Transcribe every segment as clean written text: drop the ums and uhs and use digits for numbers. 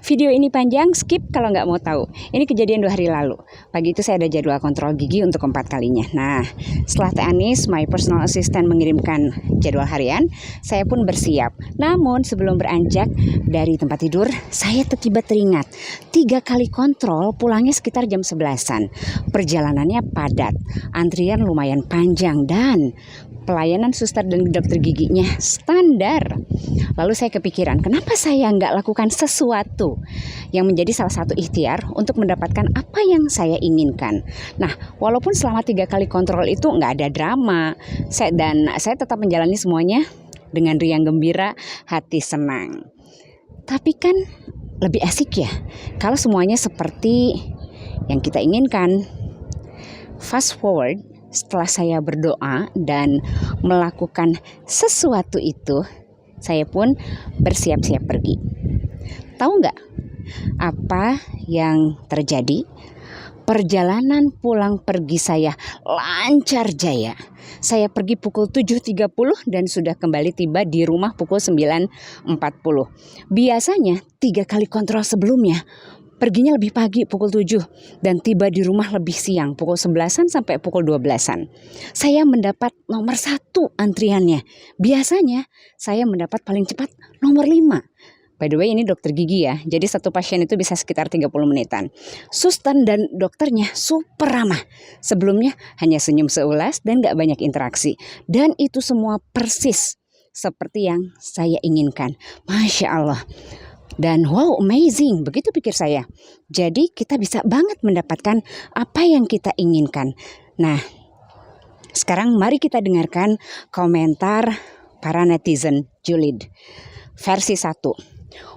Video ini panjang, skip kalau nggak mau tahu. Ini kejadian 2 hari lalu. Pagi itu saya ada jadwal kontrol gigi untuk keempat kalinya. Nah, setelah Teh Anis, my personal assistant, mengirimkan jadwal harian, saya pun bersiap. Namun sebelum beranjak dari tempat tidur, saya tiba teringat 3 kali kontrol pulangnya sekitar jam 11-an. Perjalanannya padat, antrian lumayan panjang, dan pelayanan suster dan dokter giginya standar. Lalu saya kepikiran, kenapa saya nggak lakukan sesuatu yang menjadi salah satu ikhtiar untuk mendapatkan apa yang saya inginkan. Nah, walaupun selama 3 kali kontrol itu nggak ada drama, saya tetap menjalani semuanya dengan riang gembira, hati senang. Tapi kan lebih asik ya kalau semuanya seperti yang kita inginkan. Fast forward, setelah saya berdoa dan melakukan sesuatu itu, saya pun bersiap-siap pergi. Tahu nggak apa yang terjadi? Perjalanan pulang pergi saya lancar jaya. Saya pergi pukul 7.30 dan sudah kembali tiba di rumah pukul 9.40. Biasanya 3 kali kontrol sebelumnya perginya lebih pagi pukul 7 dan tiba di rumah lebih siang pukul 11-an sampai pukul 12-an. Saya mendapat nomor 1 antriannya. Biasanya saya mendapat paling cepat nomor 5. By the way, ini dokter gigi ya. Jadi satu pasien itu bisa sekitar 30 menitan. Suster dan dokternya super ramah. Sebelumnya hanya senyum seulas dan gak banyak interaksi. Dan itu semua persis seperti yang saya inginkan. Masya Allah. Dan wow, amazing, begitu pikir saya. Jadi kita bisa banget mendapatkan apa yang kita inginkan. Nah, sekarang mari kita dengarkan komentar para netizen julid. Versi 1.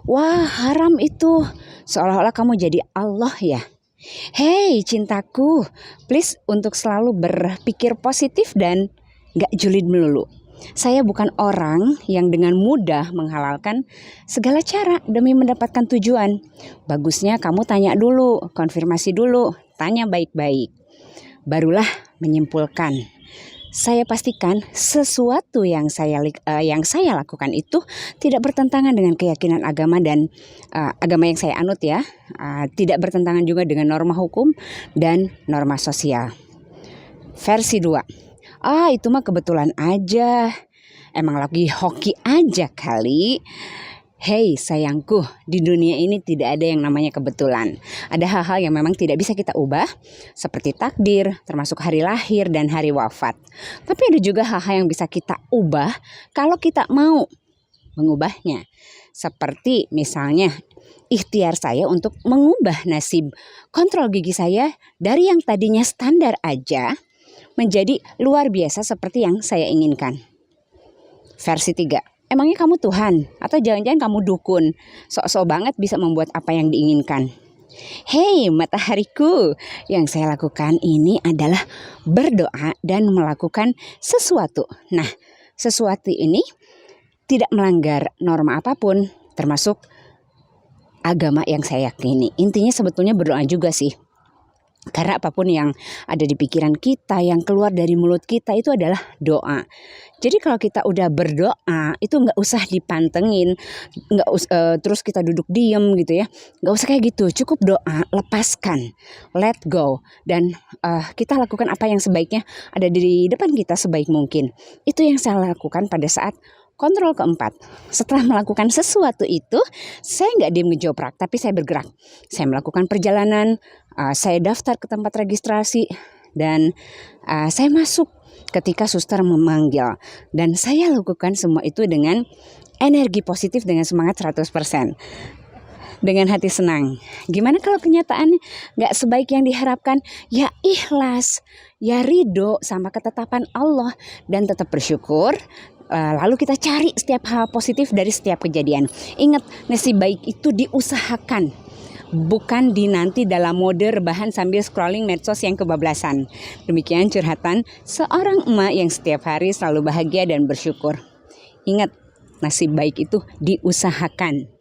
Wah, haram itu. Seolah-olah kamu jadi Allah ya. Hei cintaku, please untuk selalu berpikir positif dan gak julid melulu. Saya bukan orang yang dengan mudah menghalalkan segala cara demi mendapatkan tujuan. Bagusnya kamu tanya dulu, konfirmasi dulu, tanya baik-baik. Barulah menyimpulkan. Saya pastikan sesuatu yang saya lakukan itu tidak bertentangan dengan keyakinan agama dan agama yang saya anut ya. Tidak bertentangan juga dengan norma hukum dan norma sosial. Versi 2. Itu mah kebetulan aja. Emang lagi hoki aja kali. Hei sayangku, di dunia ini tidak ada yang namanya kebetulan. Ada hal-hal yang memang tidak bisa kita ubah, seperti takdir, termasuk hari lahir dan hari wafat. Tapi ada juga hal-hal yang bisa kita ubah kalau kita mau mengubahnya. Seperti misalnya ikhtiar saya untuk mengubah nasib kontrol gigi saya dari yang tadinya standar aja menjadi luar biasa seperti yang saya inginkan. Versi 3. Emangnya kamu Tuhan? Atau jangan-jangan kamu dukun? Sok-sok banget bisa membuat apa yang diinginkan. Hei matahariku, yang saya lakukan ini adalah berdoa dan melakukan sesuatu. Nah, sesuatu ini tidak melanggar norma apapun, termasuk agama yang saya yakini. Intinya sebetulnya berdoa juga sih. Karena apapun yang ada di pikiran kita, yang keluar dari mulut kita itu adalah doa. Jadi kalau kita udah berdoa itu nggak usah dipantengin, terus kita duduk diem gitu ya, nggak usah kayak gitu. Cukup doa, lepaskan, let go, dan kita lakukan apa yang sebaiknya ada di depan kita sebaik mungkin. Itu yang saya lakukan pada saat kontrol keempat. Setelah melakukan sesuatu itu, saya nggak diem ngejoprak, tapi saya bergerak. Saya melakukan perjalanan, saya daftar ke tempat registrasi, dan saya masuk ketika suster memanggil. Dan saya lakukan semua itu dengan energi positif, dengan semangat 100%. Dengan hati senang. Gimana kalau kenyataannya nggak sebaik yang diharapkan? Ya ikhlas, ya ridho sama ketetapan Allah, dan tetap bersyukur. Lalu kita cari setiap hal positif dari setiap kejadian. Ingat, nasib baik itu diusahakan, bukan dinanti dalam mode rebahan sambil scrolling medsos yang kebablasan. Demikian curhatan seorang emak yang setiap hari selalu bahagia dan bersyukur. Ingat, nasib baik itu diusahakan.